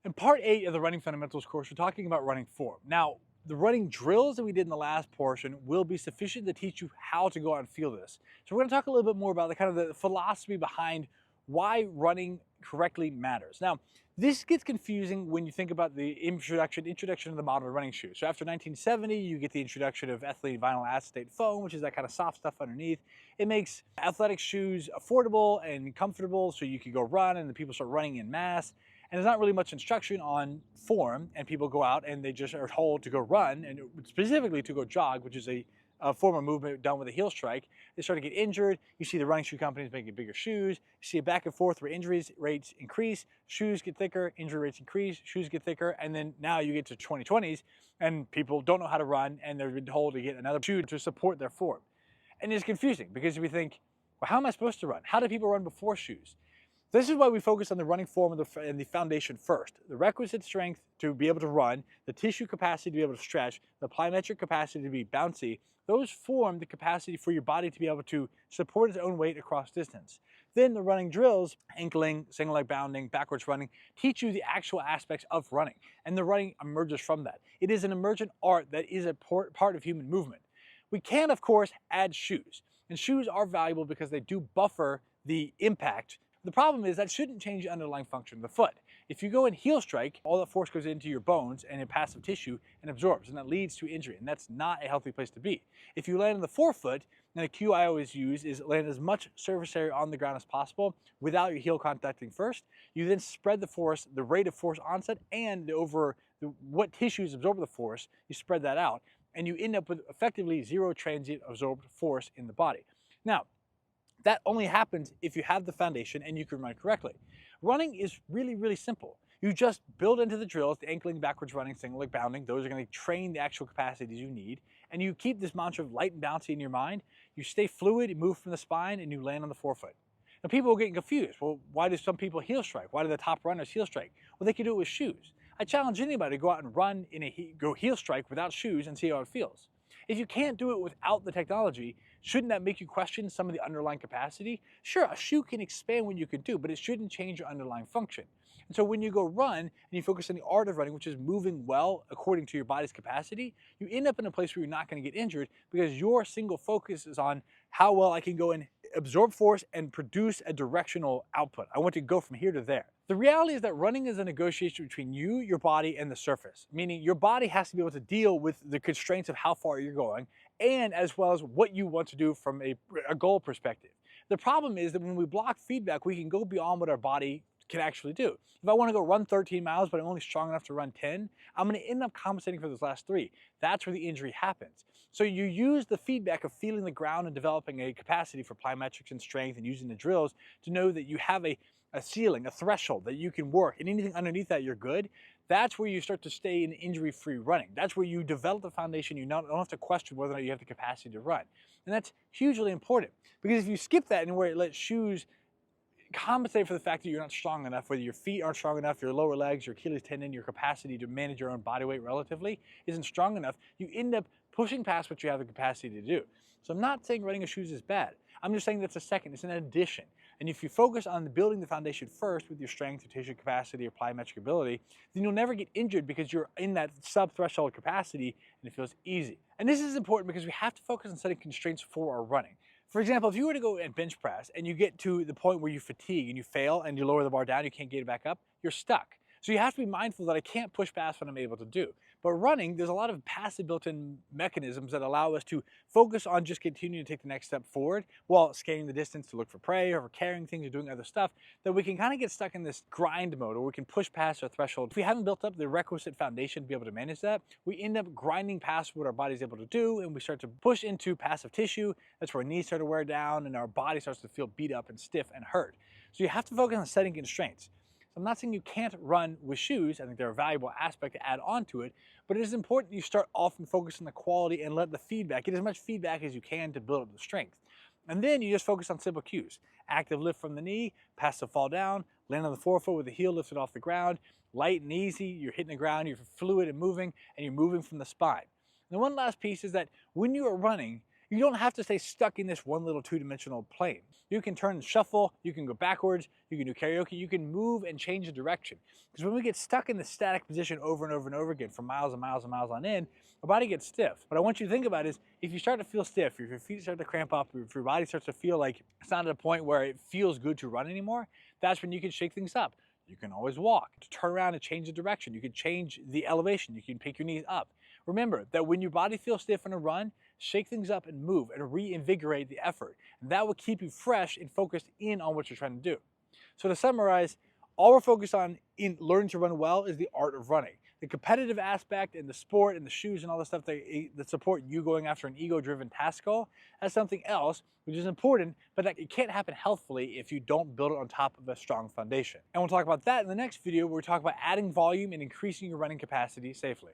In part 8 of the running fundamentals course, we're talking about running form. Now, the running drills that we did in the last portion will be sufficient to teach you how to go out and feel this. So we're going to talk a little bit more about the kind of the philosophy behind why running correctly matters. Now, this gets confusing when you think about the introduction of the modern running shoe. So after 1970, you get the introduction of ethylene vinyl acetate foam, which is that kind of soft stuff underneath. It makes athletic shoes affordable and comfortable so you can go run and the people start running in mass. And there's not really much instruction on form, and people go out and they just are told to go run, and specifically to go jog, which is a form of movement done with a heel strike. They start to get injured. You see the running shoe companies making bigger shoes. You see a back and forth where injuries rates increase, shoes get thicker, injury rates increase, shoes get thicker, and then now you get to 2020s, and people don't know how to run, and they're told to get another shoe to support their form. And it's confusing because we think, well, how am I supposed to run? How do people run before shoes? This is why we focus on the running form and the foundation first. The requisite strength to be able to run, the tissue capacity to be able to stretch, the plyometric capacity to be bouncy, those form the capacity for your body to be able to support its own weight across distance. Then the running drills, ankling, single leg bounding, backwards running, teach you the actual aspects of running. And the running emerges from that. It is an emergent art that is a part of human movement. We can, of course, add shoes. And shoes are valuable because they do buffer the impact. The problem is that shouldn't change the underlying function of the foot. If you go in heel strike, all that force goes into your bones and in passive tissue and absorbs, and that leads to injury, and that's not a healthy place to be. If you land on the forefoot, then a cue I always use is land as much surface area on the ground as possible without your heel contacting first. You then spread the force, the rate of force onset, and what tissues absorb the force, you spread that out, and you end up with effectively zero transient absorbed force in the body. Now, that only happens if you have the foundation and you can run correctly. Running is really, really simple. You just build into the drills, the ankling, backwards running, single leg bounding. Those are going to train the actual capacities you need. And you keep this mantra of light and bouncy in your mind. You stay fluid, you move from the spine, and you land on the forefoot. Now people are getting confused. Well, why do some people heel strike? Why do the top runners heel strike? Well, they can do it with shoes. I challenge anybody to go out and run go heel strike without shoes and see how it feels. If you can't do it without the technology, shouldn't that make you question some of the underlying capacity? Sure, a shoe can expand what you can do, but it shouldn't change your underlying function. And so when you go run and you focus on the art of running, which is moving well according to your body's capacity, you end up in a place where you're not going to get injured because your single focus is on how well I can go and absorb force and produce a directional output. I want to go from here to there. The reality is that running is a negotiation between you, your body, and the surface, meaning your body has to be able to deal with the constraints of how far you're going and as well as what you want to do from a goal perspective. The problem is that when we block feedback, we can go beyond what our body can actually do. If I want to go run 13 miles, but I'm only strong enough to run 10, I'm going to end up compensating for those last 3. That's where the injury happens. So you use the feedback of feeling the ground and developing a capacity for plyometrics and strength and using the drills to know that you have a ceiling, a threshold that you can work, and anything underneath that you're good. That's where you start to stay in injury-free running. That's where you develop the foundation. You don't have to question whether or not you have the capacity to run. And that's hugely important because if you skip that and where it lets shoes compensate for the fact that you're not strong enough, whether your feet aren't strong enough, your lower legs, your Achilles tendon, your capacity to manage your own body weight relatively isn't strong enough, you end up pushing past what you have the capacity to do. So I'm not saying running with shoes is bad. I'm just saying that's a second, it's an addition. And if you focus on building the foundation first with your strength, your tissue capacity, your plyometric ability, then you'll never get injured because you're in that sub-threshold capacity and it feels easy. And this is important because we have to focus on setting constraints for our running. For example, if you were to go and bench press and you get to the point where you fatigue and you fail and you lower the bar down, you can't get it back up, you're stuck. So you have to be mindful that I can't push past what I'm able to do. But running, there's a lot of passive built-in mechanisms that allow us to focus on just continuing to take the next step forward while scaling the distance to look for prey or for carrying things or doing other stuff, that we can kind of get stuck in this grind mode or we can push past our threshold. If we haven't built up the requisite foundation to be able to manage that, we end up grinding past what our body's able to do and we start to push into passive tissue. That's where our knees start to wear down and our body starts to feel beat up and stiff and hurt. So you have to focus on setting constraints. I'm not saying you can't run with shoes. I think they're a valuable aspect to add on to it, but it is important you start off and focus on the quality and let the feedback, get as much feedback as you can to build up the strength. And then you just focus on simple cues. Active lift from the knee, passive fall down, land on the forefoot with the heel lifted off the ground, light and easy, you're hitting the ground, you're fluid and you're moving from the spine. And the one last piece is that when you are running, You don't have to stay stuck in this one little two-dimensional plane. You can turn and shuffle, you can go backwards, you can do karaoke, you can move and change the direction. Because when we get stuck in the static position over and over and over again for miles and miles and miles on end, our body gets stiff. What I want you to think about is, if you start to feel stiff, if your feet start to cramp up, if your body starts to feel like it's not at a point where it feels good to run anymore, that's when you can shake things up. You can always walk, to turn around and change the direction. You can change the elevation. You can pick your knees up. Remember that when your body feels stiff in a run, shake things up and move and reinvigorate the effort. And that will keep you fresh and focused in on what you're trying to do. So to summarize, all we're focused on in learning to run well is the art of running. The competitive aspect and the sport and the shoes and all the stuff that support you going after an ego-driven task goal, that's something else, which is important, but it can't happen healthfully if you don't build it on top of a strong foundation. And we'll talk about that in the next video, where we talk about adding volume and increasing your running capacity safely.